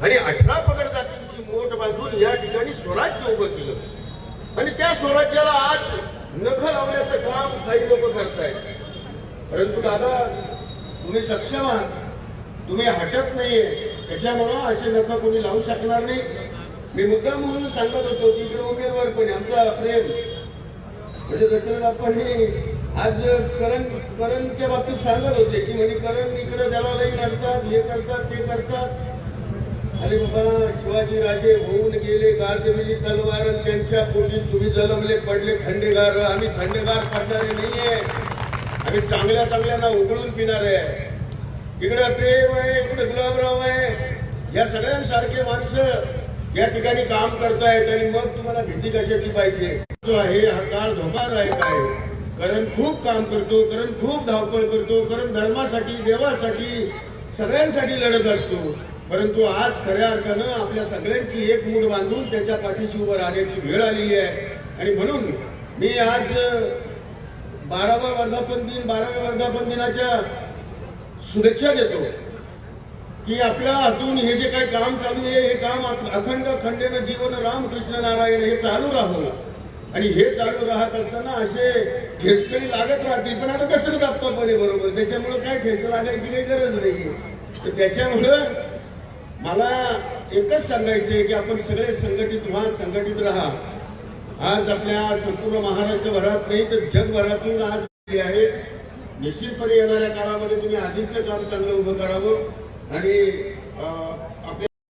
आणि 18 पगड जातींची मोठ बांधून या ठिकाणी स्वराज्य उभं केलं आणि त्या स्वराज्याला आज नख लावण्याचं काम काही लोक करतायत. परंतु दादा, तुम्ही सक्षम आहात, तुम्ही हटत नाहीये, त्याच्यामुळं असे नख कोणी लावू शकणार नाही. मी मुद्दाम म्हणून सांगत होतो की इकडे उमेदवार पण आमचा प्रेम म्हणजे दशरथ आपण आज करणच्या बाबतीत सांगत होते की म्हणजे करण इकडे त्याला लई लढतात, हे करतात, ते करतात. अरे बाबा, शिवाजी राजे होऊन गेले गाजविली तलवार, त्यांच्या पोटीत तुम्ही जन्मले पडले खंडेगार. आम्ही खंडेगार पडणारे नाहीये, आम्ही चांगल्या चांगल्यांना उघडून पिणारे आहे. इकडे प्रेम आहे, इकडे गुलाबराव आहे, या सगळ्यांसारखे माणसं या ठिकाणी काम करतायत. आणि मग तुम्हाला भीती कशाची पाहिजे? हे हा काळ धोकादायक आहे. कारण खूप काम करतो, कारण खूप धावपळ करतो, कारण धर्मासाठी, देवासाठी, सगळ्यांसाठी लढत असतो. परंतु आज खऱ्या अर्थानं आपल्या सगळ्यांची एक मूठ बांधून त्याच्या पाठीशी उभं राहण्याची वेळ आलेली आहे. आणि म्हणून मी आज 12वा वर्धापन दिन, 12व्या वर्धापन दिनाच्या शुभेच्छा देतो की आपल्या हातून हे जे काही काम चालू आहे, हे काम अखंड खंडेन जीवन रामकृष्ण नारायण हे चालू राहू. आणि हे चालू राहत असताना असे ठेचकरी लागत राहतील, पण आता कसं दाप्पापणे बरोबर, त्याच्यामुळे काय ठेच लागायची काही गरज नाहीये. तर त्याच्यामुळं मला एकच सांगायचंय की आपण सगळे संघटित व्हा, संघटित राहा. आज आपल्या संपूर्ण महाराष्ट्रभरात नाही तर जगभरातून आज आहे. निश्चितपणे येणाऱ्या काळामध्ये तुम्ही आधीचं काम चांगलं उभं करावं आणि